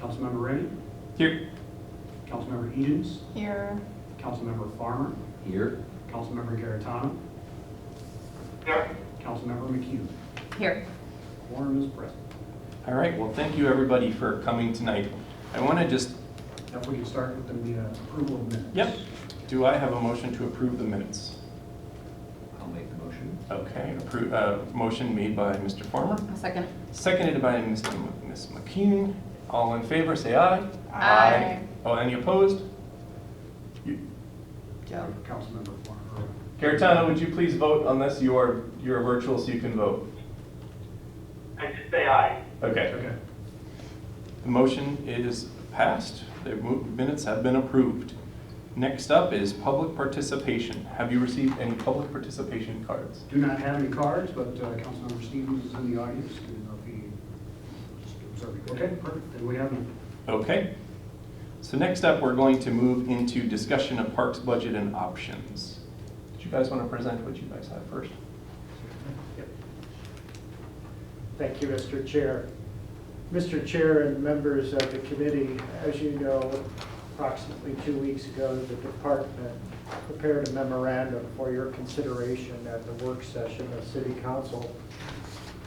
Councilmember Rennie, Here. Councilmember Edens, Here. Councilmember Farmer, Here. Councilmember Garitano, Here. Councilmember McHugh. Here. Quorum is present. All right, well, thank you everybody for coming tonight. I want to just, Now if we can start with the approval of minutes. yep, do I have a motion to approve the minutes? I'll make the motion. Okay, motion made by Mr. Farmer, A second. seconded by Ms. McKeon. All in favor, say aye. Aye. Oh, any opposed? Joe. Councilmember Farmer. Garitano, would you please vote on this? You're virtual, so you can vote. I just say aye. Okay. Okay. The motion is passed. The minutes have been approved. Next up is public participation. Have you received any public participation cards? Do not have any cards, but Councilmember Stevens is in the audience. Didn't know if he just observed. Okay, perfect. Then we have none. Okay. So next up, we're going to move into discussion of parks budget and options. Do you guys want to present what you guys have first? Thank you, Mr. Chair. Mr. Chair and members of the committee, as you know, approximately 2 weeks ago, the department prepared a memorandum for your consideration at the work session of City Council.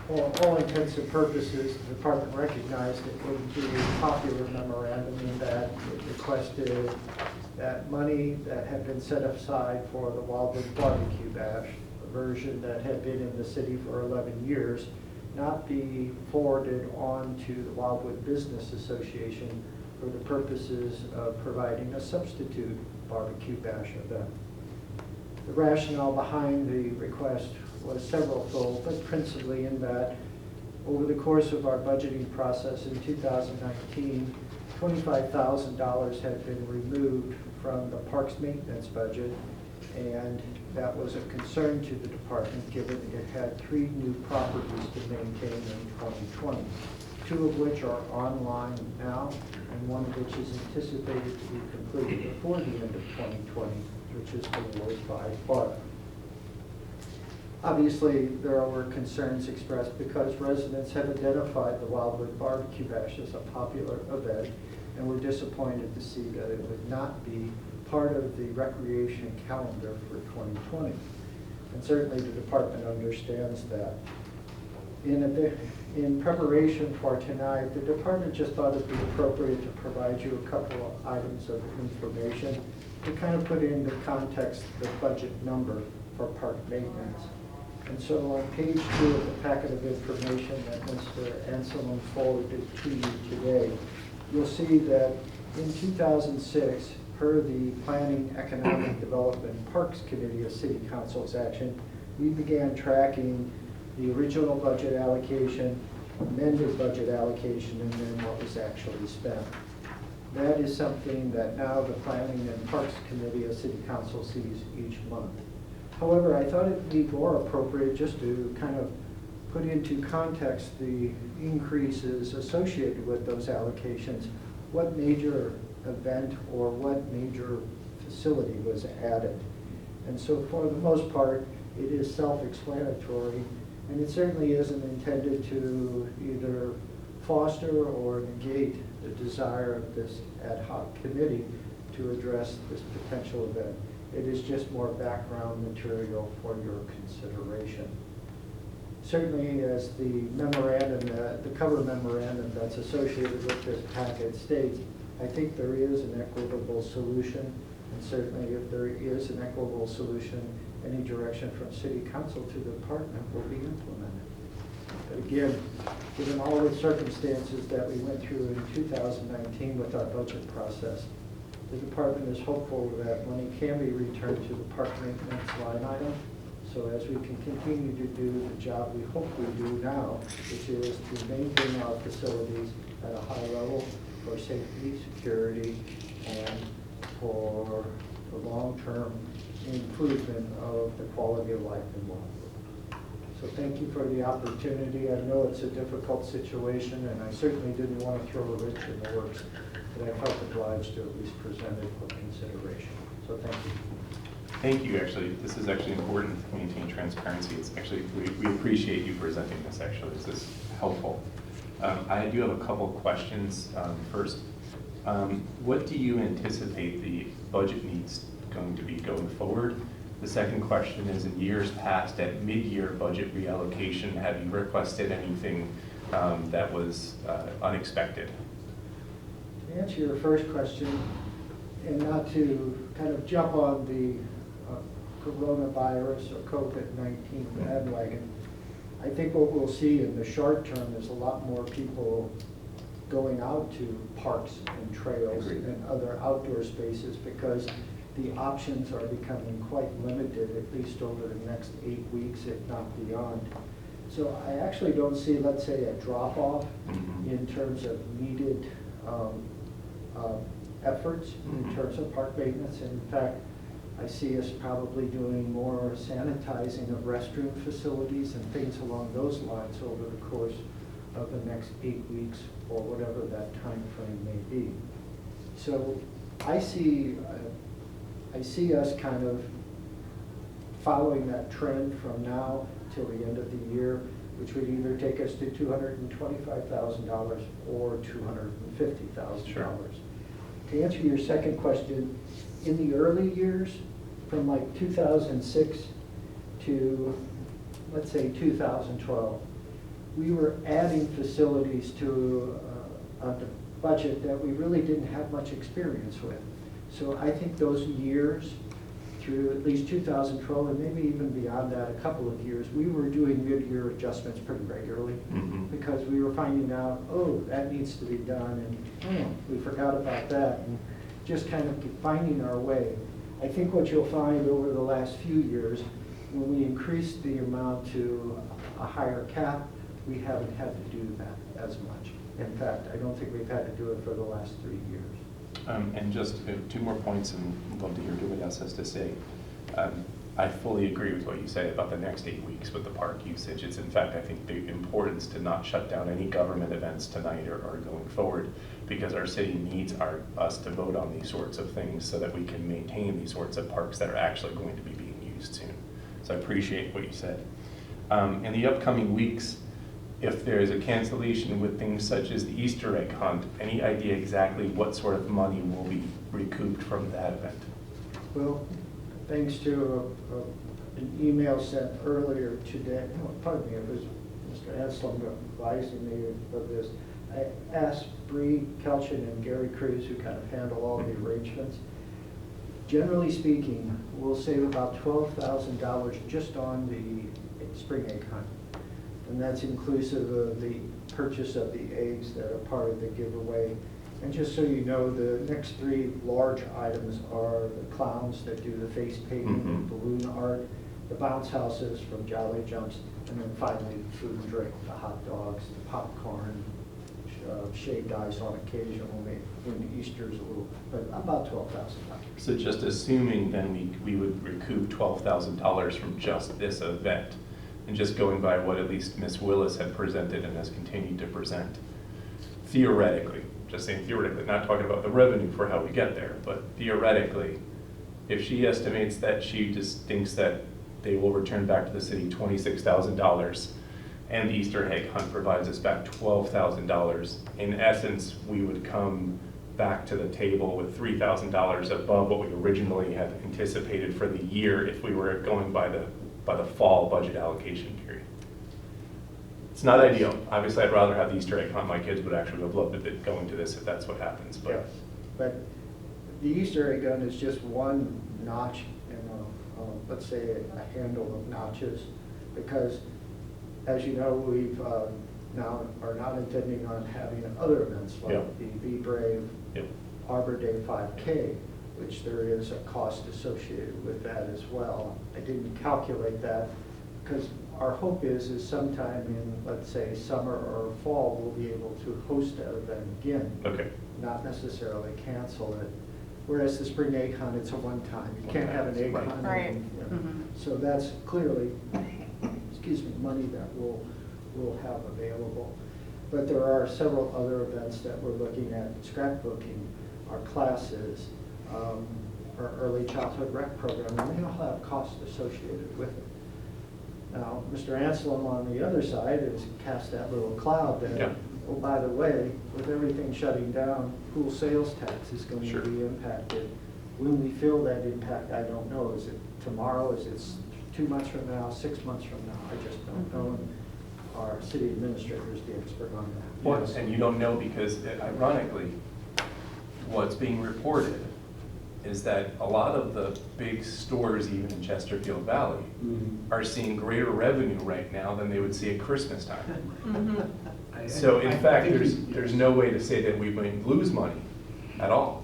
For all intents and purposes, the department recognized it wouldn't be a popular memorandum in that it requested that money that had been set aside for the Wildwood Barbecue Bash, a version that had been in the city for 11 years, not be forwarded on to the Wildwood Business Association for the purposes of providing a substitute barbecue bash event. The rationale behind the request was several-fold, but principally in that over the course of our budgeting process in 2019, $25,000 had been removed from the parks maintenance budget, and that was a concern to the department given it had 3 new properties to maintain in 2020, 2 of which are online now, and 1 of which is anticipated to be completed before the end of 2020, which is the Ward 5 Park. Obviously, there were concerns expressed because residents have identified the Wildwood Barbecue Bash as a popular event and were disappointed to see that it would not be part of the recreation calendar for 2020. And certainly the department understands that. In preparation for tonight, the department just thought it'd be appropriate to provide you a couple of items of information to kind of put into context the budget number for park maintenance. And so on page 2 of the packet of information that Mr. Anselm forwarded to you today, you'll see that in 2006, per the Planning, Economic Development, Parks Committee of City Council's action, we began tracking the original budget allocation, amended budget allocation, and then what was actually spent. That is something that now the Planning and Parks Committee of City Council sees each month. However, I thought it would be more appropriate just to kind of put into context the increases associated with those allocations, what major event or what major facility was added. And so for the most part, it is self-explanatory, and it certainly isn't intended to either foster or negate the desire of this ad hoc committee to address this potential event. It is just more background material for your consideration. Certainly, as the memorandum, the cover memorandum that's associated with this packet states, I think there is an equitable solution, and certainly if there is an equitable solution, any direction from City Council to the department will be implemented. But again, given all the circumstances that we went through in 2019 with our budget process, the department is hopeful that money can be returned to the park maintenance line item. So as we can continue to do the job we hope we do now, which is to maintain our facilities at a high level for safety, security, and for the long-term improvement of the quality of life in Wildwood. So thank you for the opportunity. I know it's a difficult situation, and I certainly didn't want to throw a wrench in the works, but I felt obliged to at least present it for consideration. So thank you. Thank you, actually. This is actually important to maintain transparency. It's actually, we appreciate you presenting this, actually. This is helpful. I do have a couple questions. First, what do you anticipate the budget needs going to be going forward? The second question is, in years past, at mid-year budget reallocation, have you requested anything that was unexpected? To answer your first question, and not to kind of jump on the coronavirus or COVID-19 bandwagon, I think what we'll see in the short term is a lot more people going out to parks and trails Agreed. and other outdoor spaces, because the options are becoming quite limited, at least over the next 8 weeks, if not beyond. So I actually don't see, let's say, a drop-off in terms of needed efforts in terms of park maintenance. In fact, I see us probably doing more sanitizing of restroom facilities and things along those lines over the course of the next 8 weeks, or whatever that time frame may be. So I see us kind of following that trend from now till the end of the year, which would either take us to $225,000 or $250,000. Sure. To answer your second question, in the early years, from like 2006 to, let's say, 2012, we were adding facilities to a budget that we really didn't have much experience with. So I think those years, through at least 2012, and maybe even beyond that, a couple of years, we were doing mid-year adjustments pretty regularly, because we were finding out, oh, that needs to be done, and we forgot about that, and just kind of finding our way. I think what you'll find over the last few years, when we increased the amount to a higher cap, we haven't had to do that as much. In fact, I don't think we've had to do it for the last 3 years. And just 2 more points, and I'd love to hear what else has to say. I fully agree with what you say about the next 8 weeks with the park usage. It's, in fact, I think the importance to not shut down any government events tonight or going forward, because our city needs us to vote on these sorts of things so that we can maintain these sorts of parks that are actually going to be being used soon. So I appreciate what you said. In the upcoming weeks, if there is a cancellation with things such as the Easter egg hunt, any idea exactly what sort of money will be recouped from that event? Well, thanks to an email sent earlier today, no, pardon me, it was Mr. Anselm advising me of this. I asked Bree Kelchin and Gary Cruz, who kind of handle all the arrangements. Generally speaking, we'll save about $12,000 just on the spring egg hunt. And that's inclusive of the purchase of the eggs that are part of the giveaway. And just so you know, the next 3 large items are the clowns that do the face painting and balloon art, the bounce houses from Jolly Jumps, and then finally the food and drink, the hot dogs, the popcorn, shaved ice on occasion when Easter's a little, but about $12,000. So just assuming then we would recoup $12,000 from just this event, and just going by what at least Ms. Willis had presented and has continued to present, theoretically, just saying theoretically, not talking about the revenue for how we get there, but theoretically, if she estimates that she just thinks that they will return back to the city $26,000, and the Easter egg hunt provides us back $12,000, in essence, we would come back to the table with $3,000 above what we originally had anticipated for the year if we were going by the fall budget allocation period. It's not ideal. Obviously, I'd rather have the Easter egg hunt. My kids would actually have loved it going to this if that's what happens. But Yes, but the Easter egg hunt is just one notch in let's say a handle of notches, because as you know, we've now are not intending on having other events like the Be Brave Arbor Day 5K, which there is a cost associated with that as well. I didn't calculate that because our hope is sometime in, let's say, summer or fall, we'll be able to host that event again. okay, Not necessarily cancel it. Whereas the spring egg hunt, it's a one-time. You can't have an egg hunt. Right. And, you know. So that's clearly, excuse me, money that we'll have available. But there are several other events that we're looking at: scrapbooking, our classes, our early childhood rec program, and they all have costs associated with it. Now, Mr. Anselm on the other side has cast that little cloud that oh, by the way, with everything shutting down, pool sales tax is going Sure. to be impacted. When we feel that impact, I don't know. Is it tomorrow? Is it 2 months from now, 6 months from now? I just don't know. And our city administrator is the expert on that. Well, and you don't know because ironically, what's being reported is that a lot of the big stores, even in Chesterfield Valley, are seeing greater revenue right now than they would see at Christmas time. So in fact, there's no way to say that we might lose money at all.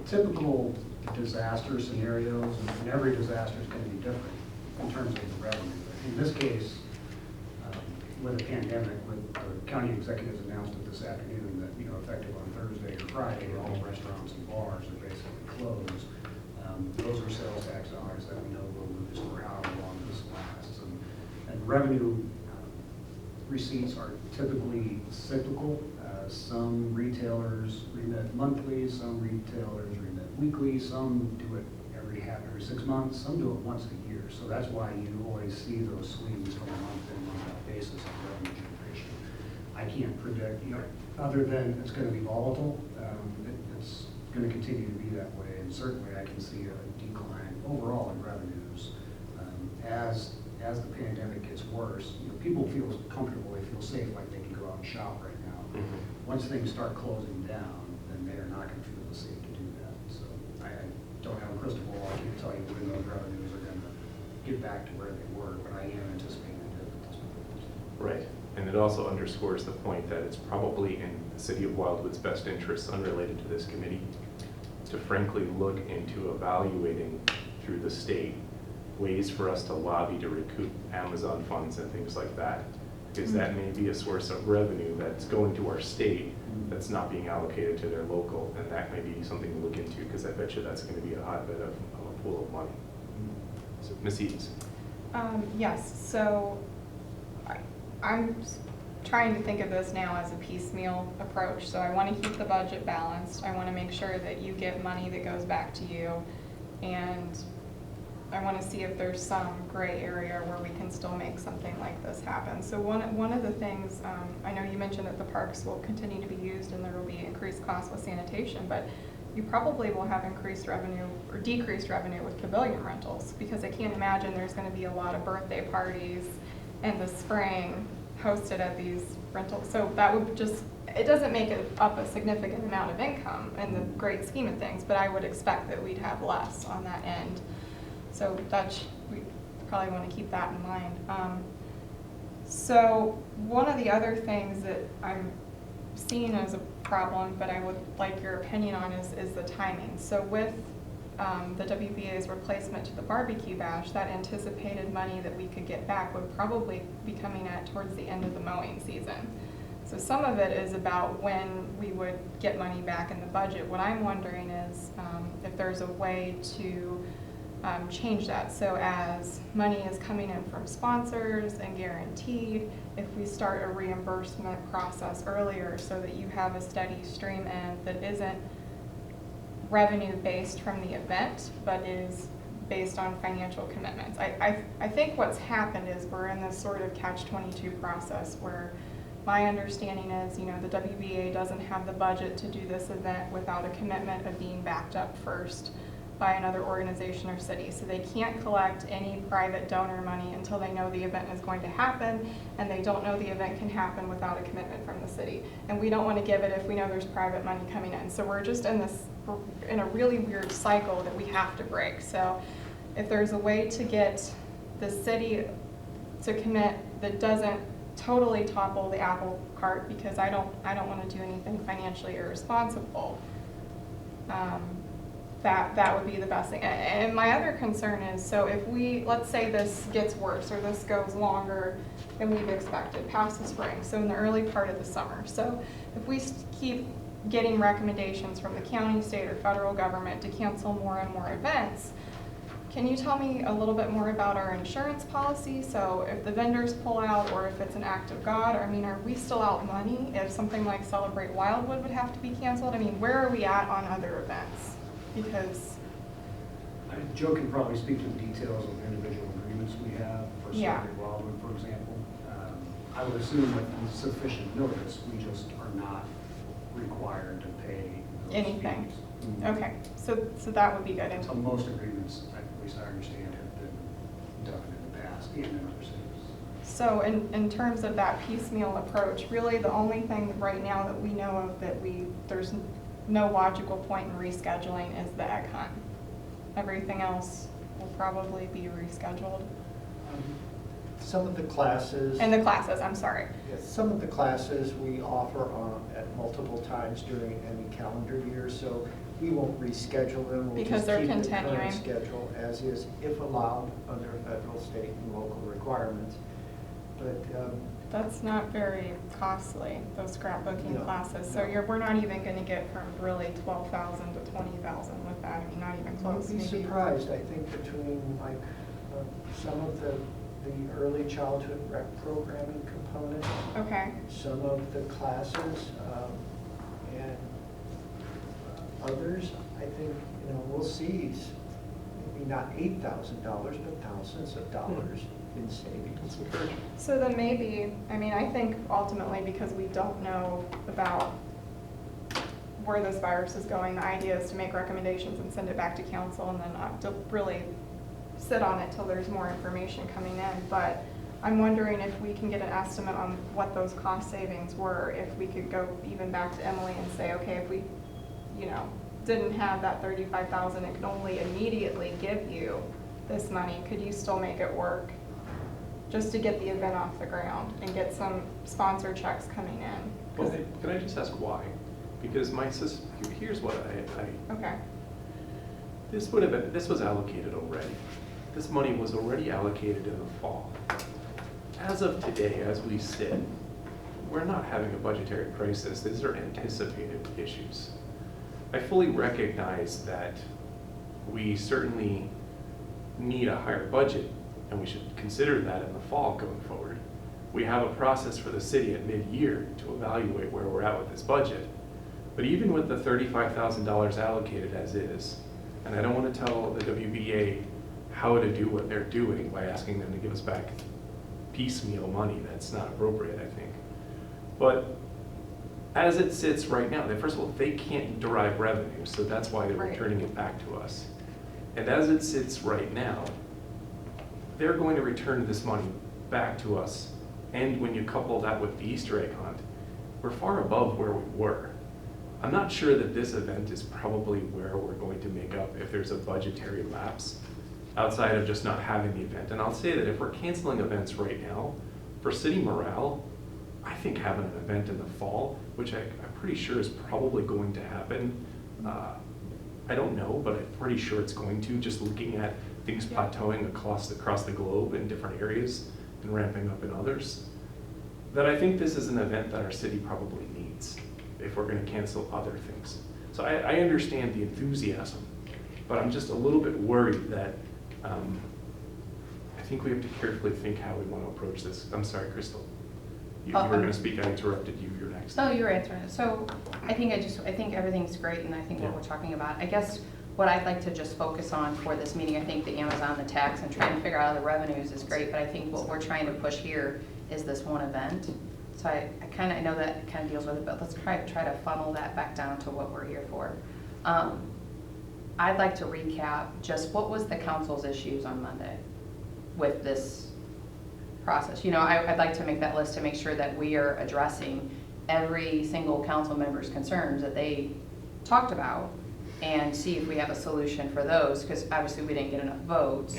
Typical disaster scenarios, and every disaster is going to be different in terms of the revenue. In this case, with a pandemic, with our county executives announced it this afternoon that, effective on Thursday or Friday, all restaurants and bars are basically closed. Those are sales tax dollars that we know we'll lose for however long this lasts. And revenue receipts are typically cyclical. Some retailers remit monthly, some retailers remit weekly, some do it every 6 months, some do it once a year. So that's why you always see those swings from a month-to-month basis on revenue generation. I can't predict, other than it's going to be volatile. It's going to continue to be that way, and certainly I can see a decline overall in revenues as the pandemic gets worse. People feel comfortable, they feel safe, like they can go out and shop right now. Once things start closing down, then they're not going to feel safe to do that. So I don't have a crystal ball. I can't tell you when those revenues are going to get back to where they were, but I am anticipating a dip at this point. Right. And it also underscores the point that it's probably in the city of Wildwood's best interests, unrelated to this committee, to frankly look into evaluating through the state ways for us to lobby to recoup Amazon funds and things like that. Because that may be a source of revenue that's going to our state that's not being allocated to their local, and that may be something to look into, because I bet you that's going to be a hotbed of a pool of money. So, Ms. Eads. Yes, so I'm trying to think of this now as a piecemeal approach. So I want to keep the budget balanced. I want to make sure that you get money that goes back to you, and I want to see if there's some gray area where we can still make something like this happen. So one of the things, I know you mentioned that the parks will continue to be used and there will be increased costs with sanitation, but you probably will have increased revenue or decreased revenue with pavilion rentals, because I can't imagine there's going to be a lot of birthday parties in the spring hosted at these rentals. So that would just, it doesn't make up a significant amount of income in the great scheme of things, but I would expect that we'd have less on that end. So we probably want to keep that in mind. So one of the other things that I'm seeing as a problem, but I would like your opinion on, is the timing. So with the WBA's replacement to the barbecue bash, that anticipated money that we could get back would probably be coming at towards the end of the mowing season. So some of it is about when we would get money back in the budget. What I'm wondering is if there's a way to change that. So as money is coming in from sponsors and guaranteed, if we start a reimbursement process earlier so that you have a steady stream in that isn't revenue based from the event, but is based on financial commitments. I think what's happened is we're in this sort of catch-22 process where my understanding is, the WBA doesn't have the budget to do this event without a commitment of being backed up first by another organization or city. So they can't collect any private donor money until they know the event is going to happen, and they don't know the event can happen without a commitment from the city. And we don't want to give it if we know there's private money coming in. So we're just in a really weird cycle that we have to break. So if there's a way to get the city to commit that doesn't totally topple the apple cart, because I don't want to do anything financially irresponsible, that would be the best thing. And my other concern is, so if let's say this gets worse or this goes longer than we've expected past the spring, so in the early part of the summer. So if we keep getting recommendations from the county, state, or federal government to cancel more and more events, can you tell me a little bit more about our insurance policy? So if the vendors pull out, or if it's an act of God, are we still out money if something like Celebrate Wildwood would have to be canceled? Where are we at on other events? Because Joe can probably speak to the details of individual agreements we have for Yeah. Celebrate Wildwood, for example. I would assume with sufficient notice, we just are not required to pay those Anything. fees. Okay, so that would be good. So most agreements, at least I understand, have been done in the past and in other cities. So in terms of that piecemeal approach, really the only thing right now that we know of that there's no logical point in rescheduling is the egg hunt. Everything else will probably be rescheduled. Some of the classes. And the classes, I'm sorry. Yes, some of the classes we offer at multiple times during any calendar year, so we won't reschedule them. We'll Because just they're keep the continuing. current schedule as is, if allowed under federal, state, and local requirements. But That's not very costly, those scrapbooking No, classes. So no. we're not even going to get from really 12,000 to 20,000 with that. I mean, not even close. you'd be maybe. surprised, I think, between like some of the early childhood rec programming component, Okay. some of the classes, and others, I think, we'll see maybe not $8,000, but thousands of dollars in savings. So then maybe, I mean, I think ultimately because we don't know about where this virus is going, the idea is to make recommendations and send it back to council and then to really sit on it till there's more information coming in. But I'm wondering if we can get an estimate on what those cost savings were, if we could go even back to Emily and say, okay, if we, didn't have that 35,000, it could only immediately give you this money, could you still make it work? Just to get the event off the ground and get some sponsor checks coming in. Well, can I just ask why? Because here's what Okay, this was allocated already. This money was already allocated in the fall. As of today, as we sit, we're not having a budgetary crisis. These are anticipated issues. I fully recognize that we certainly need a higher budget, and we should consider that in the fall going forward. We have a process for the city at mid-year to evaluate where we're at with this budget. But even with the $35,000 allocated as is, and I don't want to tell the WBA how to do what they're doing by asking them to give us back piecemeal money, that's not appropriate, I think. But as it sits right now, first of all, they can't derive revenue, so that's why they're Right. returning it back to us. And as it sits right now, they're going to return this money back to us. And when you couple that with the Easter egg hunt, we're far above where we were. I'm not sure that this event is probably where we're going to make up if there's a budgetary lapse outside of just not having the event. And I'll say that if we're canceling events right now, for city morale, I think having an event in the fall, which I'm pretty sure is probably going to happen, I don't know, but I'm pretty sure it's going to, just looking at things plateauing across the globe in different areas and ramping up in others, that I think this is an event that our city probably needs if we're going to cancel other things. So I understand the enthusiasm, but I'm just a little bit worried that I think we have to carefully think how we want to approach this. I'm sorry, Crystal. You were going to speak, I interrupted you, you're next. No, you're answering it. So I think everything's great, and I think what Yeah. we're talking about, I guess what I'd like to just focus on for this meeting, I think the Amazon, the tax, and trying to figure out the revenues is great, but I think what we're trying to push here is this one event. So I know that kind of deals with it, but let's try to funnel that back down to what we're here for. I'd like to recap just what was the council's issues on Monday with this process. I'd like to make that list to make sure that we are addressing every single council member's concerns that they talked about and see if we have a solution for those, because obviously we didn't get enough votes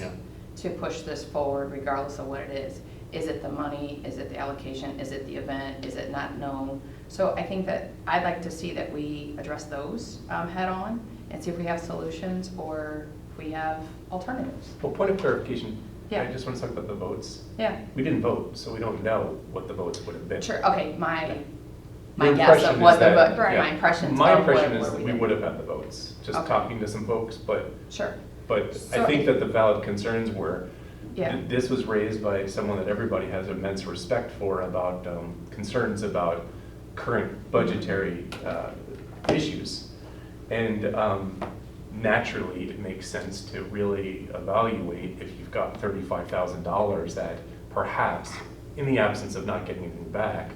to push this forward regardless of what it is. Is it the money? Is it the allocation? Is it the event? Is it not known? So I think that I'd like to see that we address those head on and see if we have solutions or if we have alternatives. Well, point of clarification, Yeah. I just want to talk about the votes. Yeah, We didn't vote, so we don't know what the votes would have been. sure. Okay, my Your guess impression of is what the that- vote, Right. my impressions My of impression what is that we did. would have had the votes, just Okay. talking to some folks, but Sure. So- I think that the valid concerns were, Yeah. this was raised by someone that everybody has immense respect for about concerns about current budgetary issues. And naturally, it makes sense to really evaluate if you've got $35,000 that perhaps in the absence of not getting anything back,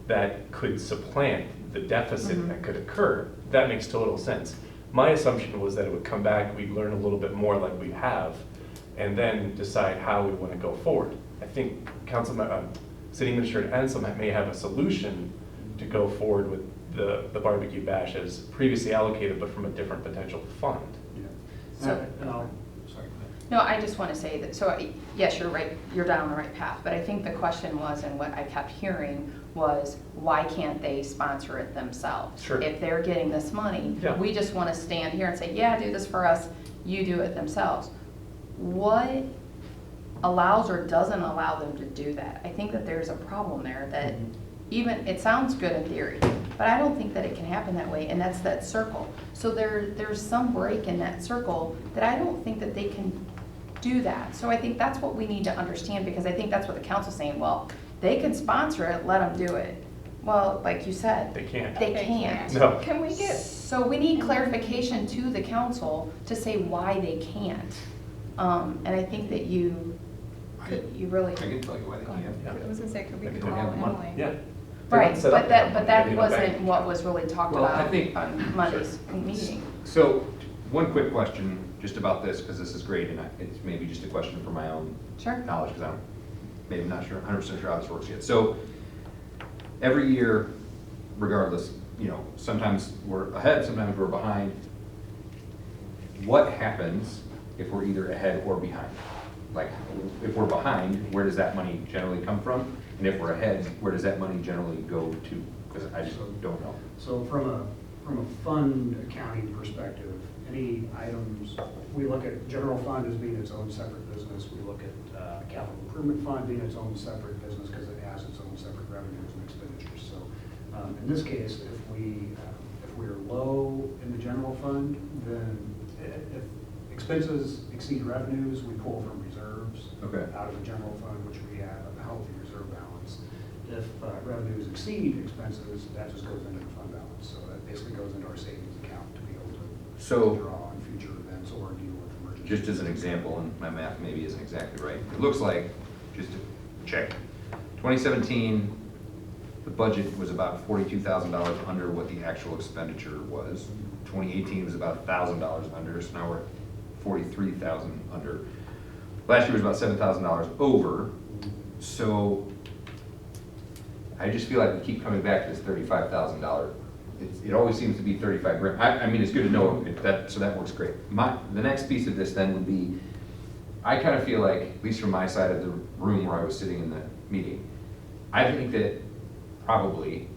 that could supplant the deficit that could occur. That makes total sense. My assumption was that it would come back, we'd learn a little bit more like we have, and then decide how we want to go forward. I think City Administrator Ansel may have a solution to go forward with the barbecue bash as previously allocated, but from a different potential fund. So- Sorry, go ahead. No, I just want to say that, so yes, you're right, you're down the right path, but I think the question was, and what I kept hearing was, why can't they sponsor it themselves? Sure. If they're getting this money, Yeah. we just want to stand here and say, yeah, do this for us, you do it themselves. What allows or doesn't allow them to do that? I think that there's a problem there that even, it sounds good in theory, but I don't think that it can happen that way, and that's that circle. So there's some break in that circle that I don't think that they can do that. So I think that's what we need to understand, because I think that's what the council's saying, well, they can sponsor it, let them do it. Well, like you said, They can't. they can't. No. Can we get, So we need clarification to the council to say why they can't. And I think that you really. I can tell you why they Go ahead. can't. Yeah. I was gonna say, could we They call don't have the money. Emily? Yeah. Right, Set up but that that money in a wasn't bank. what was really talked Well, I about think- on Monday's meeting. So, one quick question just about this, because this is great, and it's maybe just a question for my own Sure. knowledge, because I'm maybe not sure, 100% sure how this works yet. So, every year, regardless, sometimes we're ahead, sometimes we're behind. What happens if we're either ahead or behind? Like, if we're behind, where does that money generally come from? And if we're ahead, where does that money generally go to? Because I just don't know. So from a fund accounting perspective, any items, we look at general fund as being its own separate business. We look at capital improvement fund being its own separate business because it has its own separate revenues and expenditures. So in this case, if we're low in the general fund, then if expenses exceed revenues, we pull from reserves Okay. out of the general fund, which we have a healthy reserve balance. If revenues exceed expenses, that just goes into the fund balance. So that basically goes into our savings account to be able to So- draw on future events or deal with emergencies. Just as an example, and my math maybe isn't exactly right, it looks like, just to check, 2017, the budget was about $42,000 under what the actual expenditure was. 2018 was about $1,000 under, so now we're at 43,000 under. Last year was about $7,000 over, so I just feel like we keep coming back to this $35,000. It always seems to be 35 grand. I mean, it's good to know that, so that works great. The next piece of this then would be, I kind of feel like, at least from my side of the room where I was sitting in the meeting, I think that probably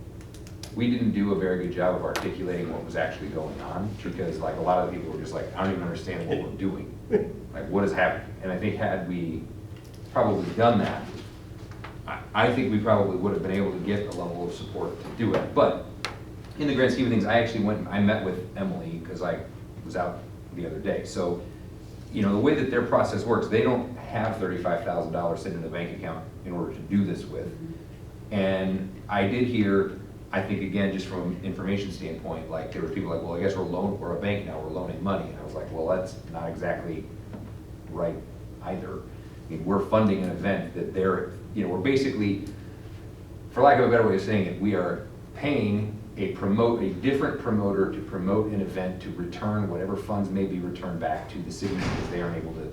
we didn't do a very good job of articulating what was actually going on, because like a lot of the people were just like, I don't even understand what we're doing. Like, what is happening? And I think had we probably done that, I think we probably would have been able to get a level of support to do it. But in the grand scheme of things, I actually I met with Emily because I was out the other day. So, the way that their process works, they don't have $35,000 sitting in the bank account in order to do this with. And I did hear, I think again, just from an information standpoint, like there were people like, well, I guess we're a bank now, we're loaning money. And I was like, well, that's not exactly right either. I mean, we're funding an event that we're basically, for lack of a better way of saying it, we are paying a different promoter to promote an event to return whatever funds may be returned back to the city because they aren't able to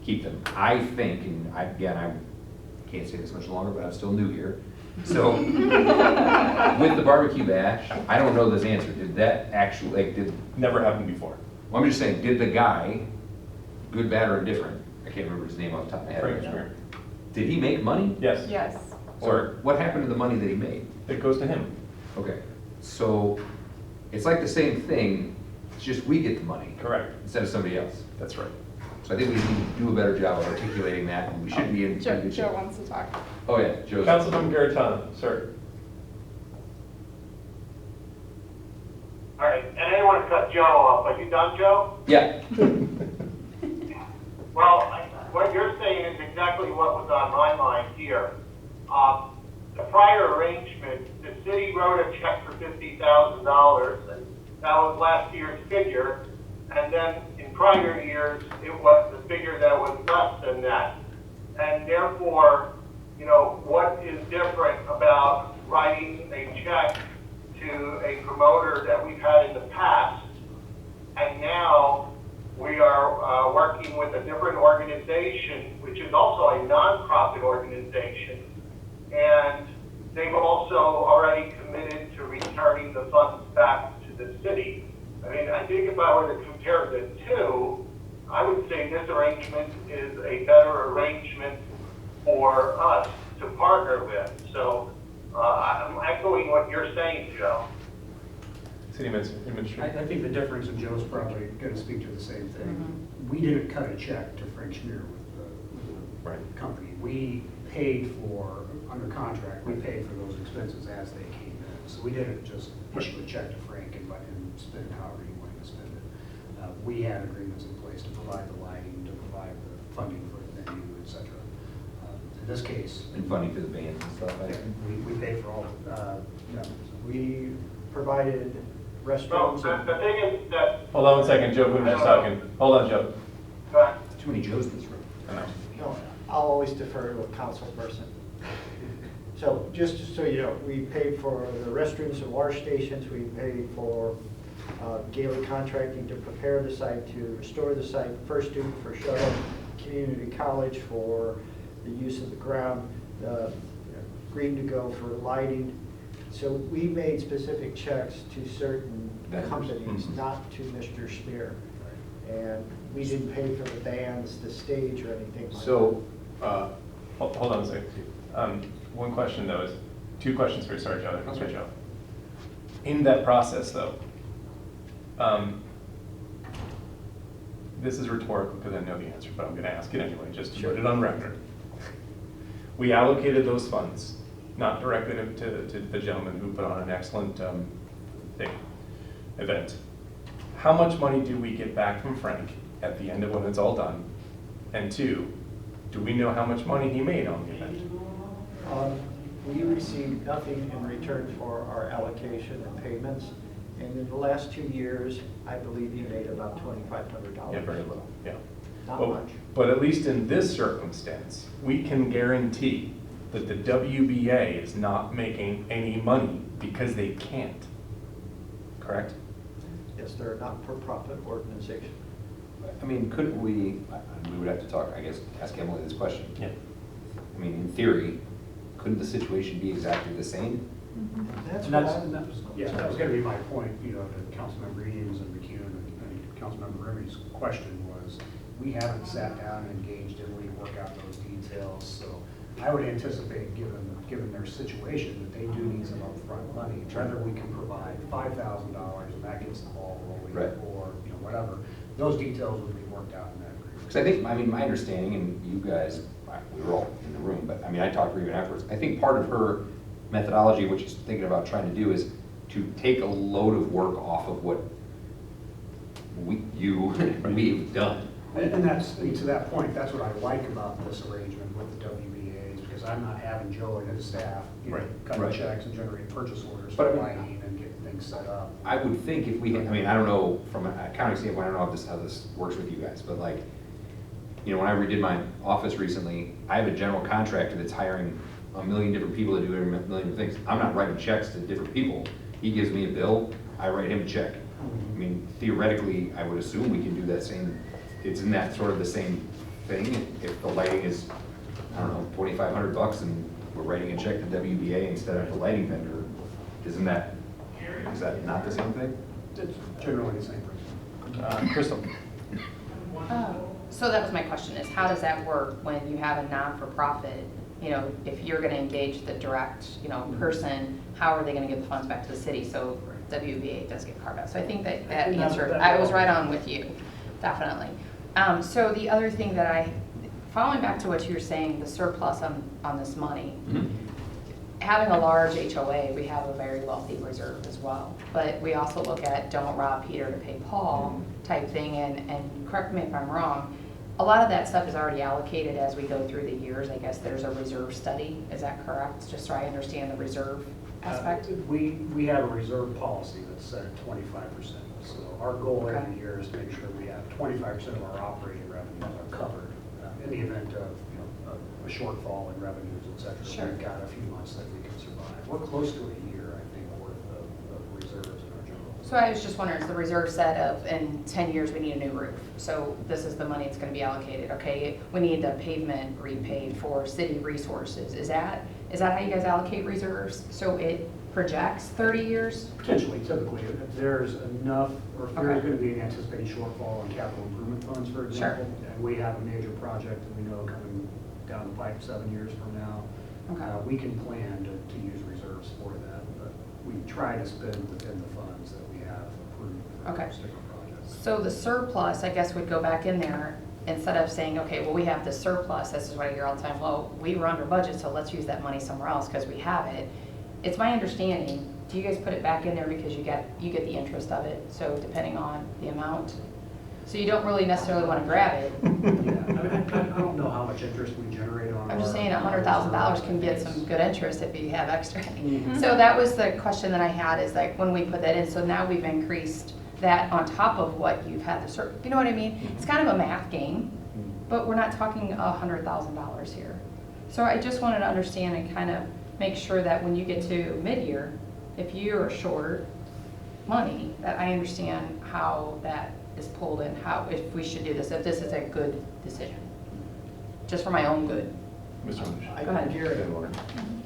keep them. I think, and I can't say this much longer, but I'm still new here. So, with the barbecue bash, I don't know this answer. Did that actually, Never happened before. well, I'm just saying, did the guy, good, bad, or indifferent, I can't remember his name off the top of my head Frank right now. Schmier. Did he make money? Yes. Yes. Or what happened to the money that he made? It goes to him. Okay, so it's like the same thing, it's just we get the money Correct. instead of somebody else. That's right. So I think we need to do a better job of articulating that, and we should be in. Joe wants to talk. Oh, yeah, Joe's. Councilman Garitano, sir. All right, and I didn't want to cut Joe off. Are you done, Joe? Yeah, Well, what you're saying is exactly what was on my mind here. The prior arrangement, the city wrote a check for $50,000, and that was last year's figure. And then in prior years, it was the figure that was less than that. And therefore, you know, what is different about writing a check to a promoter that we've had in the past, and now we are working with a different organization, which is also a nonprofit organization, and they've also already committed to returning the funds back to the city. I mean, I think if I were to compare the two, I would say this arrangement is a better arrangement for us to partner with. So I'm echoing what you're saying, Joe. City Administrator. I think the difference, and Joe's probably going to speak to the same thing. We didn't cut a check to Frank Schmier with the company. We paid for, under contract, we paid for those expenses as they came in. So we didn't just issue a check to Frank and let him spend it however he wanted to spend it. We had agreements in place to provide the lighting, to provide the funding for the venue, et cetera. In this case, And funding for the bands and stuff, I think. we paid for all of it. We provided Well, restrooms. the thing is that, Hold on one second, Joe, who was just talking. Hold on, Joe. Too many Joes in this room. I know. No, I'll always defer to a council person. So just so you know, we paid for the restrooms and water stations, we paid for Gailey contracting to prepare the site, to restore the site, First Duke for shuttle, community college for the use of the ground, Green to Go for lighting. So we made specific checks to certain Vendors. companies, Mhm. not to Mr. Schmier. And we didn't pay for the bands, the stage, or anything like that. So, hold on a second. One question though is, two questions for you, sorry, Joe. Okay. Joe. In that process though, this is rhetorical because I know the answer, but I'm going to ask it anyway, just to put it on record. We allocated those funds, not directly to the gentleman who put on an excellent event. How much money do we get back from Frank at the end of when it's all done? And two, do we know how much money he made on the event? We received nothing in return for our allocation and payments. And in the last 2 years, I believe he made about $2,500. Yeah, very little, yeah. Not But- much. But at least in this circumstance, we can guarantee that the WBA is not making any money because they can't. Correct? Yes, they're a not-for-profit organization. I mean, couldn't we would have to talk, I guess, ask Emily this question. Yeah. I mean, in theory, couldn't the situation be exactly the same? That's And what that's, I, yeah, that was gonna be my point, you know, to Councilmember Eames and McCune and Councilmember Remy's question was, we haven't sat down and engaged Emily to work out those details, so I would anticipate, given their situation, that they do need some upfront money. Whether we can provide $5,000 and that gets the ball rolling, Right. or, you know, whatever, those details would be worked out in that agreement. Because I think, I mean, my understanding, and you guys, we were all in the room, but I mean, I talked to her even afterwards. I think part of her methodology, what she's thinking about trying to do is to take a load of work off of what we've done. And that's, and to that point, that's what I like about this arrangement with the WBAs, because I'm not having Joe and his staff, you know, Right. cutting Right. checks and generating purchase orders But I for mean, lighting and getting things set up. I would think if we, I mean, I don't know, from an accounting standpoint, I don't know how this works with you guys, but like, you know, when I redid my office recently, I have a general contractor that's hiring a million different people to do a million different things. I'm not writing checks to different people. He gives me a bill, I write him a check. I mean, theoretically, I would assume we can do that same, it's in that sort of the same thing. If the lighting is, I don't know, $2,500 and we're writing a check to WBA instead of the lighting vendor, is that not the same thing? It's generally the same person. Crystal? So that was my question, is how does that work when you have a non-for-profit? You know, if you're gonna engage the direct, you know, person, how are they gonna get the funds back to the city? So WBA does get carved out. So I think that And that's- answered, that- I was right on with you, definitely. So the other thing that following back to what you were saying, the surplus on this money, having a large HOA, we have a very wealthy reserve as well. But we also look at don't rob Peter to pay Paul type thing, and correct me if I'm wrong, a lot of that stuff is already allocated as we go through the years. I guess there's a reserve study, is that correct? Just so I understand the reserve aspect? We have a reserve policy that's set at 25%. So our goal Okay. every year is to make sure we have 25% of our operating revenues are covered in the event of, you know, a shortfall in revenues, et cetera. Sure. We've got a few months that we can survive. We're close to a year, I think, worth of reserves in our general. So I was just wondering, is the reserve set of, in 10 years, we need a new roof? So this is the money that's gonna be allocated, okay? We need the pavement repaid for city resources. Is that how you guys allocate reserves? So it projects 30 years? Potentially, typically, if there's enough, or if there's Okay. going to be an anticipated shortfall in capital improvement funds, for example, and we have a major project that we know coming down the pipe 7 years from now, Okay. we can plan to use reserves for that, but we try to spend within the funds that we have approved for Okay. particular projects. So the surplus, I guess, would go back in there, instead of saying, okay, well, we have the surplus, this is what I hear all the time, well, we were under budget, so let's use that money somewhere else because we have it. It's my understanding, do you guys put it back in there because you get the interest of it, so depending on the amount? So you don't really necessarily want to grab it. Yeah, I mean, I don't know how much interest we generate on. I'm just our- saying $100,000 can get some good interest if you have extra. Mhm. So that was the question that I had, is like, when we put that in, so now we've increased that on top of what you've had to serve, you know what I mean? It's kind of a math game, but we're not talking $100,000 here. So I just wanted to understand and kind of make sure that when you get to mid-year, if you're short money, that I understand how that is pulled in, how, if we should do this, if this is a good decision, just for my own good. Mr. Bush. I Go ahead. can guarantee,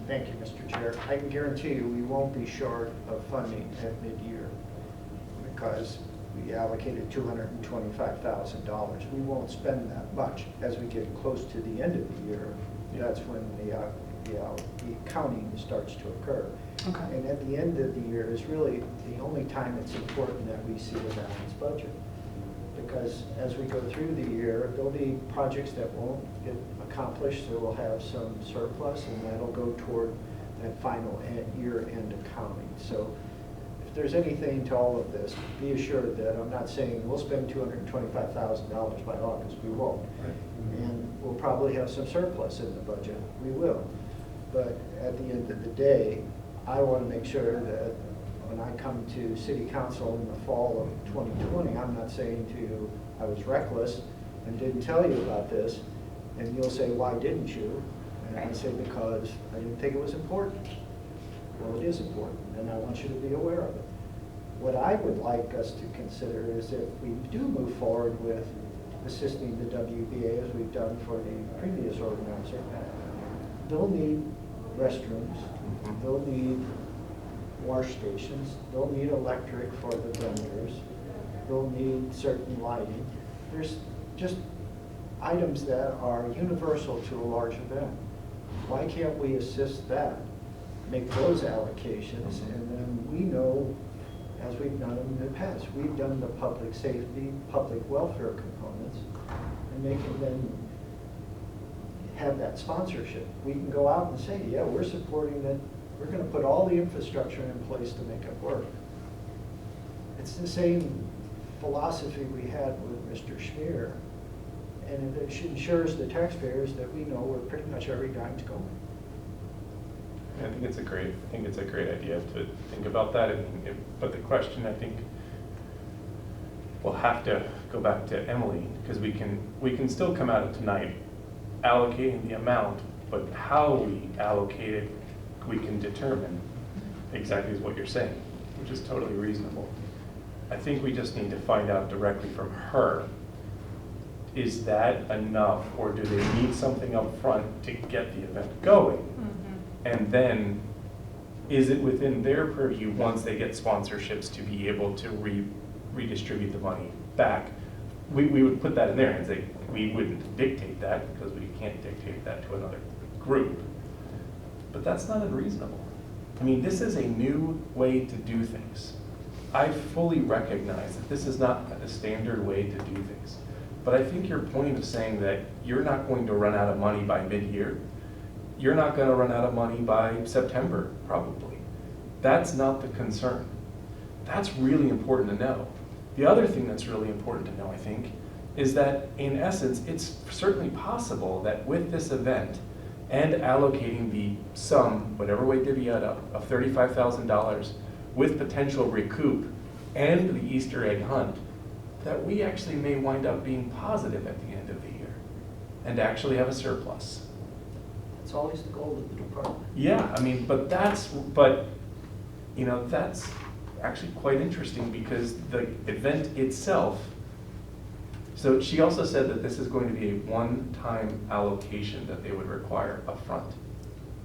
thank you, Mr. Chair. I can guarantee you, we won't be short of funding at mid-year because we allocated $225,000. We won't spend that much. As we get close to the end of the year, that's when the accounting starts to occur. Okay. And at the end of the year is really the only time it's important that we see a balanced budget. Because as we go through the year, there'll be projects that won't get accomplished, so we'll have some surplus, and that'll go toward that final year-end accounting. So if there's anything to all of this, be assured that I'm not saying we'll spend $225,000 by August, we won't. And we'll probably have some surplus in the budget, we will. But at the end of the day, I want to make sure that when I come to city council in the fall of 2020, I'm not saying to you, I was reckless and didn't tell you about this, and you'll say, why didn't you? And I Right. say, because I didn't think it was important. Well, it is important, and I want you to be aware of it. What I would like us to consider is if we do move forward with assisting the WBA as we've done for the previous organizer, they'll need restrooms, they'll need wash stations, they'll need electric for the vendors, they'll need certain lighting. There's just items that are universal to a large event. Why can't we assist that, make those allocations, and then we know, as we've done in the past, we've done the public safety, public welfare components, and they can then have that sponsorship. We can go out and say, yeah, we're supporting that, we're gonna put all the infrastructure in place to make it work. It's the same philosophy we had with Mr. Schmier, and it ensures the taxpayers that we know where pretty much every dime's going. I think it's a great idea to think about that, but the question, I think, we'll have to go back to Emily, because we can still come out of tonight allocating the amount, but how we allocate it, we can determine exactly as what you're saying, which is totally reasonable. I think we just need to find out directly from her, is that enough, or do they need something up front to get the event going? And then, is it within their purview, once they get sponsorships, to be able to redistribute the money back? We would put that in there and say, we wouldn't dictate that, because we can't dictate that to another group. But that's not unreasonable. I mean, this is a new way to do things. I fully recognize that this is not a standard way to do things. But I think your point of saying that you're not going to run out of money by mid-year, you're not going to run out of money by September, probably. That's not the concern. That's really important to know. The other thing that's really important to know, I think, is that in essence, it's certainly possible that with this event and allocating the sum, whatever way divvy it up, of $35,000 with potential recoup and the Easter egg hunt, that we actually may wind up being positive at the end of the year and actually have a surplus. It's always the goal of the department. Yeah, I mean, that's actually quite interesting because the event itself, so she also said that this is going to be a one-time allocation that they would require upfront.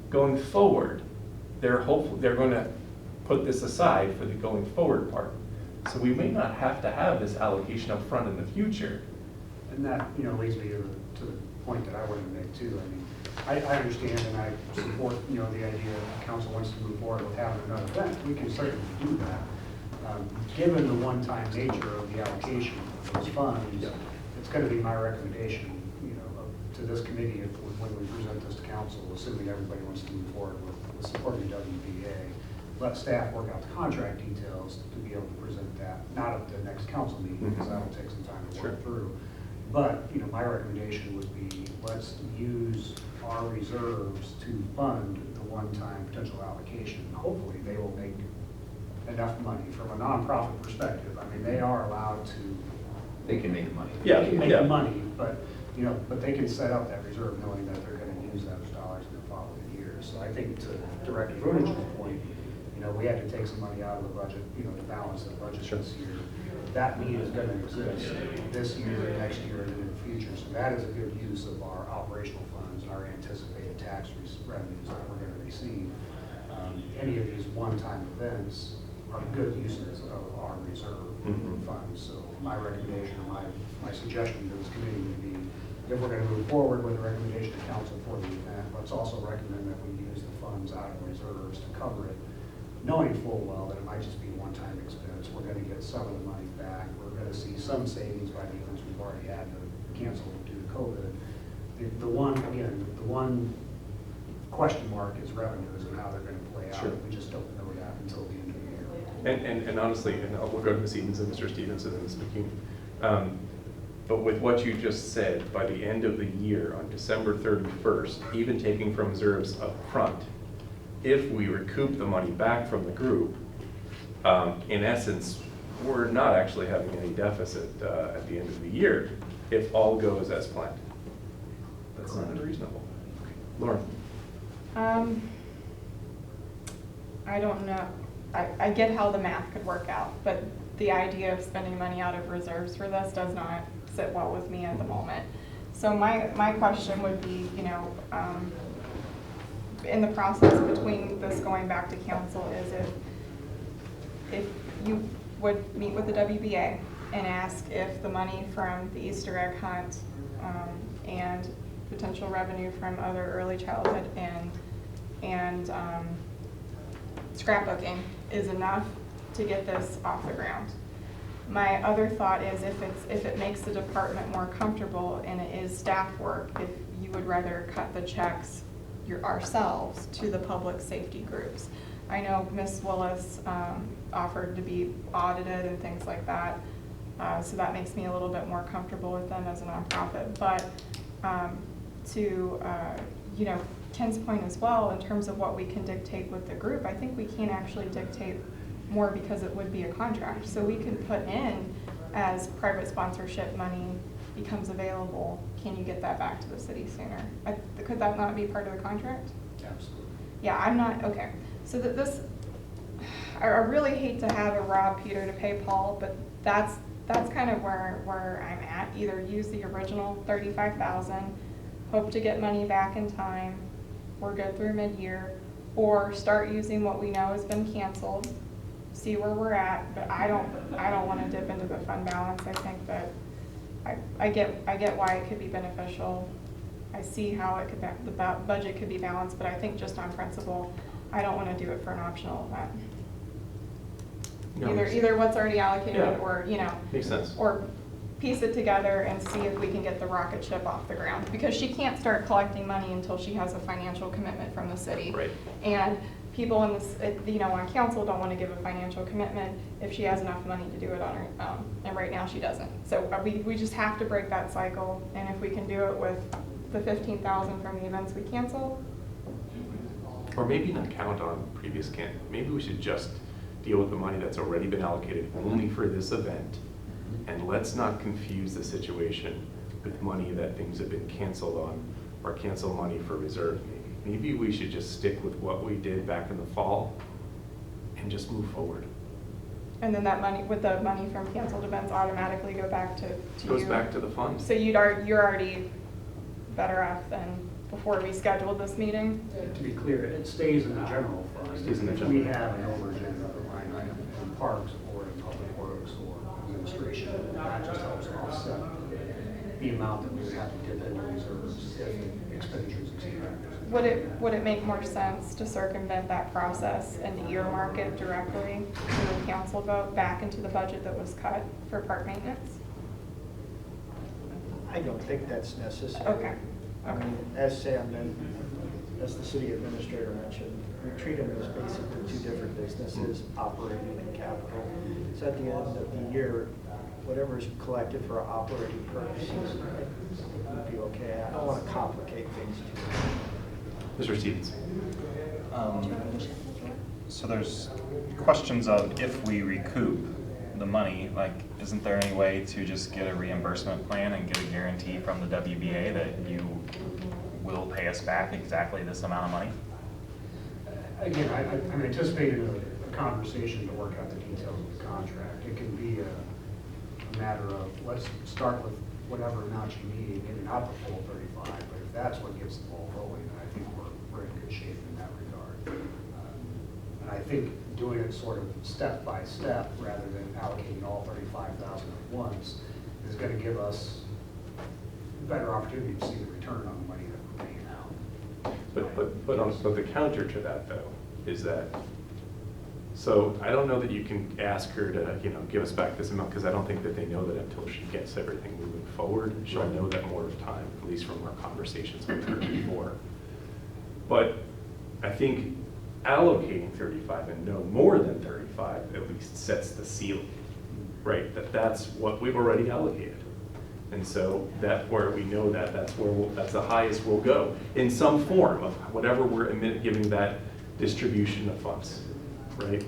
Going forward, they're going to put this aside for the going forward part. So we may not have to have this allocation upfront in the future. And that, leads me to the point that I wanted to make too. I mean, I understand and I support, the idea that the council wants to move forward with having another event. We can certainly do that. Given the one-time nature of the allocation of those funds, it's going to be my recommendation, to this committee when we present this to council, assuming everybody wants to move forward with supporting the WBA, let staff work out the contract details to be able to present that, not at the next council meeting, because that'll take some time to work through. But, my recommendation would be, let's use our reserves to fund the one-time potential allocation. Hopefully, they will make enough money from a nonprofit perspective. I mean, they are allowed to. They can make money. Yeah, They can make yeah. money, but, but they can set up that reserve knowing that they're gonna use those dollars in the following years. So I think to Director Vunish's point, we had to take some money out of the budget, to balance the budget this year. That need is gonna exist this year, next year, and in the future. So that is a good use of our operational funds and our anticipated tax revenues that we're gonna receive. Any of these one-time events are good uses of our reserve funds. So my recommendation, or my suggestion to this committee would be, if we're going to move forward with a recommendation to council for the event, let's also recommend that we use the funds out of reserves to cover it, knowing full well that it might just be a one-time expense. We're going to get some of the money back. We're going to see some savings by the events we've already had to cancel due to COVID. The one question mark is revenues and how they're going to play out. Sure. We just don't know that until the end of the year. And honestly, we'll go to Ms. Edens and Mr. Stevenson and Ms. McKean. But with what you just said, by the end of the year, on December 31st, even taking from reserves up front, if we recoup the money back from the group, in essence, we're not actually having any deficit at the end of the year if all goes as planned. That's not unreasonable. Lauren? I don't know. I get how the math could work out, but the idea of spending money out of reserves for this does not sit well with me at the moment. So my question would be, in the process between this going back to council is if you would meet with the WBA and ask if the money from the Easter egg hunt and potential revenue from other early childhood and scrapbooking is enough to get this off the ground. My other thought is if it makes the department more comfortable and it is staff work, if you would rather cut the checks ourselves to the public safety groups. I know Ms. Willis offered to be audited and things like that, so that makes me a little bit more comfortable with them as a nonprofit. But Ken's point as well, in terms of what we can dictate with the group, I think we can actually dictate more because it would be a contract. So we can put in as private sponsorship money becomes available, can you get that back to the city sooner? Could that not be part of the contract? Absolutely. Yeah, I'm not, okay. So I really hate to have a rob Peter to pay Paul, but that's kind of where I'm at. Either use the original $35,000, hope to get money back in time, we're good through mid-year, or start using what we know has been canceled, see where we're at, but I don't want to dip into the fund balance. I think that I get why it could be beneficial. I see how it could the budget could be balanced, but I think just on principle, I don't want to do it for an optional event. No, Either what's already allocated, Yeah. or Makes sense. or piece it together and see if we can get the rocket ship off the ground, because she can't start collecting money until she has a financial commitment from the city. Right. And people in this, on council don't want to give a financial commitment if she has enough money to do it on her own, and right now she doesn't. So we just have to break that cycle, and if we can do it with the $15,000 from the events we cancel. Or maybe not count on previous maybe we should just deal with the money that's already been allocated only for this event. And let's not confuse the situation with money that things have been canceled on, or cancel money for reserve maybe. maybe we should just stick with what we did back in the fall and just move forward. And then that money, would the money from canceled events automatically go back to you? Goes back to the fund. So you're already better off than before we scheduled this meeting? To be clear, it stays in the general fund. Stays in the If general. we have an overage in another line item in parks or in public works or administration, that just helps offset the amount that we would have to dip into reserves if expenditures exceed revenues. Would it make more sense to circumvent that process and earmark it directly through a council vote back into the budget that was cut for park maintenance? I don't think that's necessary. Okay. I mean, as Sam and as the city administrator mentioned, we treat them as basically two different businesses, operating and capital. So at the end of the year, whatever is collected for operating purposes would be okay. I don't want to complicate things too much. Mr. Stevens. So there's questions of if we recoup the money, like, isn't there any way to just get a reimbursement plan and get a guarantee from the WBA that you will pay us back exactly this amount of money? Again, I'm anticipating a conversation to work out the details of the contract. It can be a matter of, let's start with whatever amount you need and getting out the full 35, but if that's what gets the ball rolling, then I think we're in good shape in that regard. And I think doing it sort of step by step rather than allocating all 35,000 at once is going to give us a better opportunity to see the return on the money that we're paying out. But the counter to that though is that, so I don't know that you can ask her to, give us back this amount, because I don't think that they know that until she gets everything moving forward. She'll know that more of time, at least from our conversations with her before. But I think allocating 35 and no more than 35 at least sets the ceiling, right? That's what we've already allocated. And so that where we know that's the highest we'll go in some form of whatever we're giving that distribution of funds, right?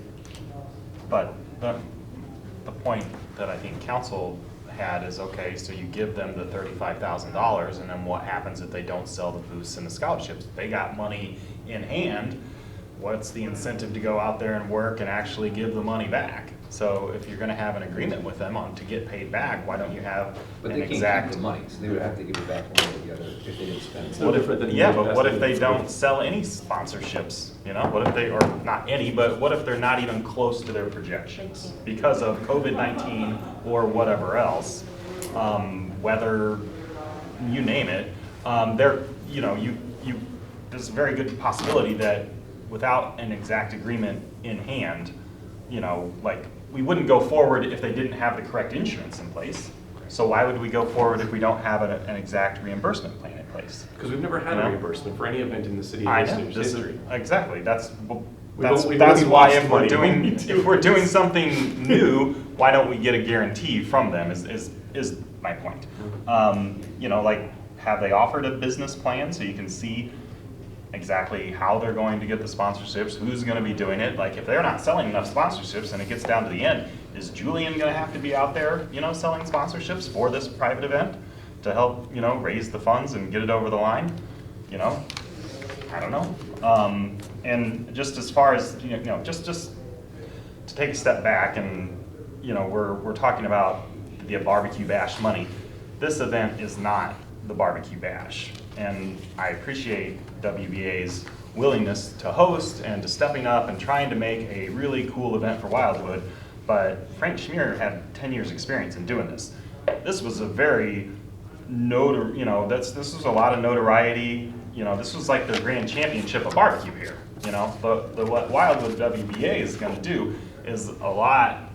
But the point that I think council had is, okay, so you give them the $35,000, and then what happens if they don't sell the booths and the scholarships? If they got money in hand, what's the incentive to go out there and work and actually give the money back? So if you're gonna have an agreement with them to get paid back, why don't you have But an they can't exact? keep the money, so they would have to give it back one way or the other if they didn't spend it. No different than Yeah, you but what if invested they in don't the- sell any sponsorships, what if they, or not any, but what if they're not even close to their projections? Because of COVID-19 or whatever else, weather, you name it, there's a very good possibility that without an exact agreement in hand, we wouldn't go forward if they didn't have the correct insurance in place. So why would we go forward if we don't have an exact reimbursement plan in place? Because we've never had a No. reimbursement for any event in the city of I know, Hastings history. exactly, that's We've only why lost if we're money doing, when we do if we're doing this. something new, why don't we get a guarantee from them is my point. Have they offered a business plan so you can see exactly how they're going to get the sponsorships, who's gonna be doing it? Like, if they're not selling enough sponsorships and it gets down to the end, is Julian gonna have to be out there, selling sponsorships for this private event to help, raise the funds and get it over the line? I don't know. And just as far as, just to take a step back and, we're talking about the barbecue bash money. This event is not the barbecue bash. And I appreciate WBA's willingness to host and to stepping up and trying to make a really cool event for Wildwood. But Frank Schmier had 10 years experience in doing this. This was a very this was a lot of notoriety. This was like the grand championship of barbecue here. What Wildwood WBA is going to do is a lot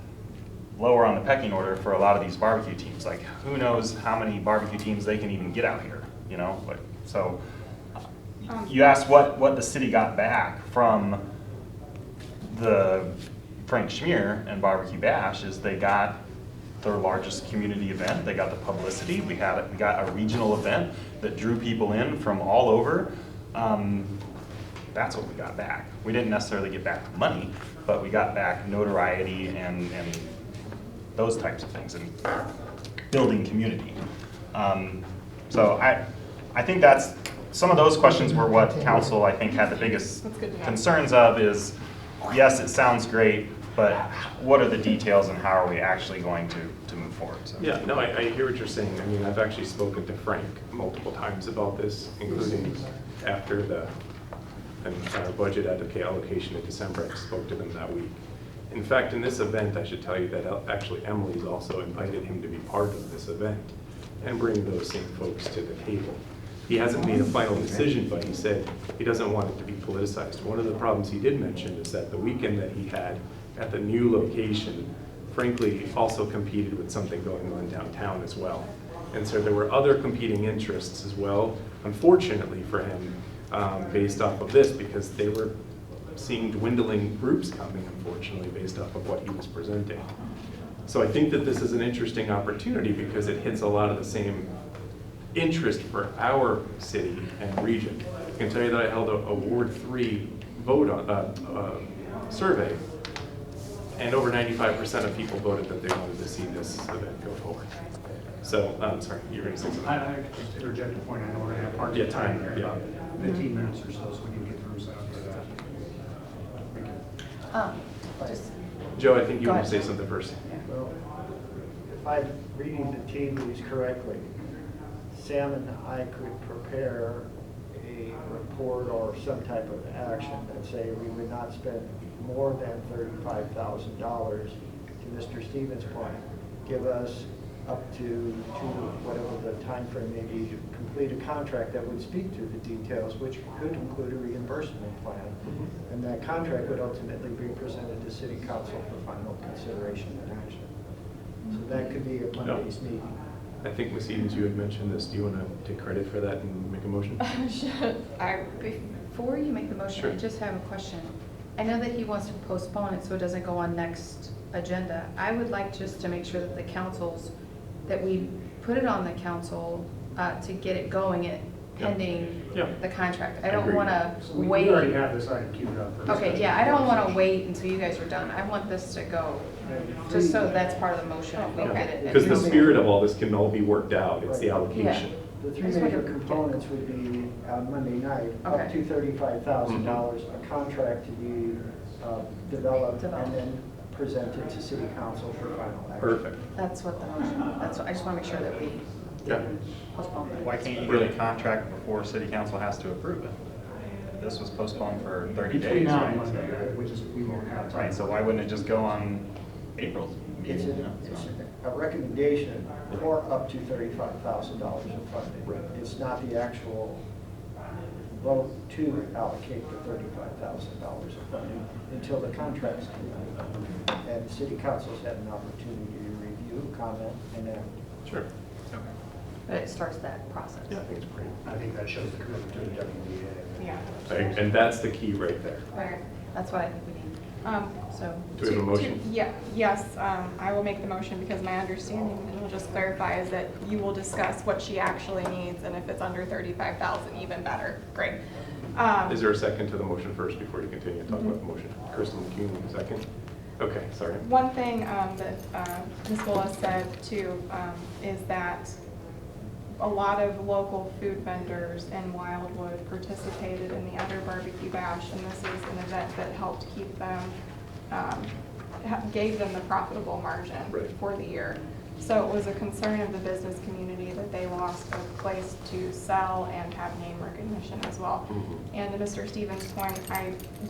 lower on the pecking order for a lot of these barbecue teams. Like, who knows how many barbecue teams they can even get out here, So you asked what the city got back from the Frank Schmier and Barbecue Bash is they got their largest community event. They got the publicity. We got a regional event that drew people in from all over. That's what we got back. We didn't necessarily get back the money, but we got back notoriety and those types of things and building community. So I think that's some of those questions were what council, I think, had the biggest That's good to know. concerns of is, yes, it sounds great, but what are the details and how are we actually going to move forward? So. Yeah, no, I hear what you're saying. I mean, I've actually spoken to Frank multiple times about this, including after our budget allocation in December. I spoke to them that week. In fact, in this event, I should tell you that actually Emily's also invited him to be part of this event and bring those same folks to the table. He hasn't made a final decision, but he said he doesn't want it to be politicized. One of the problems he did mention is that the weekend that he had at the new location, frankly, also competed with something going on downtown as well. And so there were other competing interests as well, unfortunately for him, based off of this, because they were seeing dwindling groups coming, unfortunately, based off of what he was presenting. So I think that this is an interesting opportunity because it hits a lot of the same interest for our city and region. I can tell you that I held a Ward 3 vote on survey, and over 95% of people voted that they wanted to see this event go forward. So, sorry, you were going to say something? I just interject a point. I know we're going to have part of Yeah, the time, here, yeah. about 15 minutes or so we can get through some of that. Thank you. Just, Joe, I think you Go want to ahead. say something first. Well, if I'm reading the tea leaves correctly, Sam and I could prepare a report or some type of action that say we would not spend more than $35,000. To Mr. Stevens' point, give us up to whatever the time frame may be to complete a contract that would speak to the details, which could include a reimbursement plan. And that contract would ultimately be presented to City Council for final consideration and action. So that could be a Monday's meeting. I think, Ms. Edens, you had mentioned this. Do you want to take credit for that and make a motion? before you make the motion, Sure. I just have a question. I know that he wants to postpone it so it doesn't go on next agenda. I would like just to make sure that that we put it on the council to get it going pending Yeah. the contract. I I don't agree. want to So we wait. already have this item queued up. for Okay, discussion. yeah, I don't want to wait until you guys are done. I want this to go, just so that's part of the motion. If we Okay. get it. Because the spirit of all this can all be worked out. It's the Right. allocation. The three That's what major it- components would be on Monday night, up Okay. to $35,000, a contract to be developed and then presented to City Council for final action. Perfect. That's what the motion, I just want to make sure that we Yeah. postpone that. Why can't you get a contract before city council has to approve it? This was postponed for 30 Between days, now and right? Monday, we won't have time. Right, so why wouldn't it just go on April's It's meeting? you know? it's a recommendation for up to $35,000 of funding. Right. It's not the actual vote to allocate the $35,000 of funding until the contract's complete. And the City Council's had an opportunity to review, comment, and act. Sure. But it starts that process. Yeah, I think it's great. I think that shows the commitment to the WBA. Yeah. And that's the key right there. Right, that's what I think we need. So, Do we have a motion? Yes, I will make the motion because my understanding, and we'll just clarify, is that you will discuss what she actually needs, and if it's under 35,000, even better. Great. Is there a second to the motion first before you continue to talk about the motion? Kristen McCune, second? Okay, sorry. One thing that Ms. Willis said too is that a lot of local food vendors in Wildwood participated in the Under Barbecue Bash, and this is an event that helped keep them, gave them the profitable margin Right. for the year. So it was a concern of the business community that they lost a place to sell and have name recognition as well. Mhm. And to Mr. Stevens' point,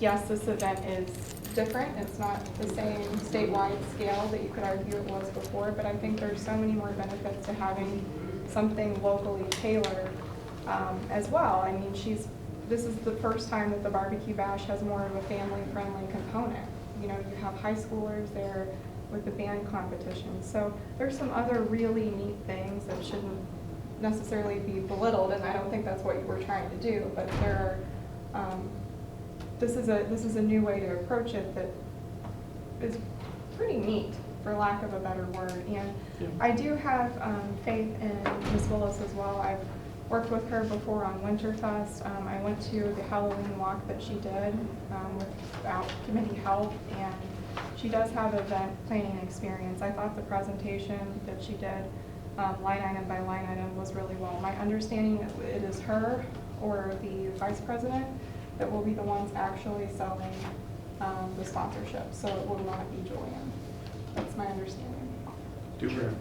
yes, this event is different. It's not the same statewide scale that you could argue it was before, but I think there's so many more benefits to having something locally tailored as well. I mean, this is the first time that the Barbecue Bash has more of a family-friendly component. You know, you have high schoolers there with the band competition. So there's some other really neat things that shouldn't necessarily be belittled, and I don't think that's what you were trying to do, but there are, this is a new way to approach it that is pretty neat, for lack of a better word. And I do have faith in Ms. Willis as well. I've worked with her before on Winterfest. I went to the Halloween walk that she did without committee help, and she does have event planning experience. I thought the presentation that she did, line item by line item, was really well. My understanding is it is her or the vice president that will be the ones actually selling the sponsorship, so it will not be Julian. That's my understanding. Do we have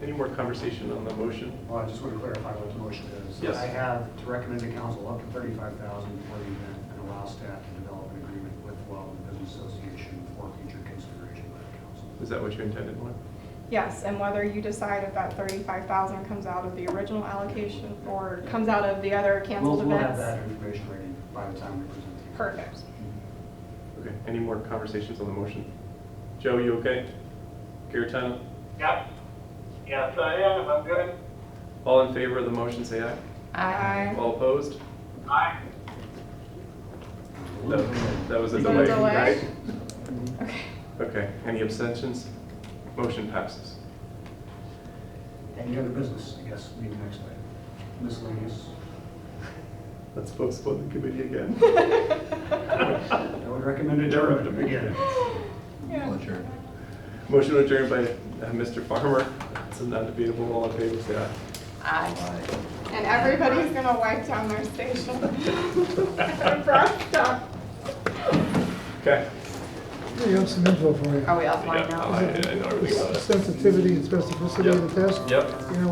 any more conversation on the motion? Well, I just want to clarify what the motion is. Yes. I have to recommend to council up to $35,000 for the event and allow staff to develop an agreement with Weldon Business Association for future consideration by the council. Is that what you intended, Lauren? Yes, and whether you decide if that 35,000 comes out of the original allocation or comes out of the other canceled We'll have events. that information ready by the time we present it. Perfect. Okay, any more conversations on the motion? Joe, you okay? Garetano? Yep. Yes, I am. I'm good. All in favor of the motion, say aye. Aye. All opposed? Aye. That was a Is that a delay, delay? right? Okay. Okay, any abstentions? Motion passes. Any other business, I guess, maybe next item. Miscellaneous. Let's postpone the committee again. I would recommend adjournment again. Yeah. Motion adjourned by Mr. Farmer. It's a non-debatable. All in favor, say aye. Aye. And everybody's gonna wipe down their station. Breath stuff. Okay. We have some info for you. Are we offline Yeah, now? I know everything about it. Sensitivity and specificity of the test. Yep. You know,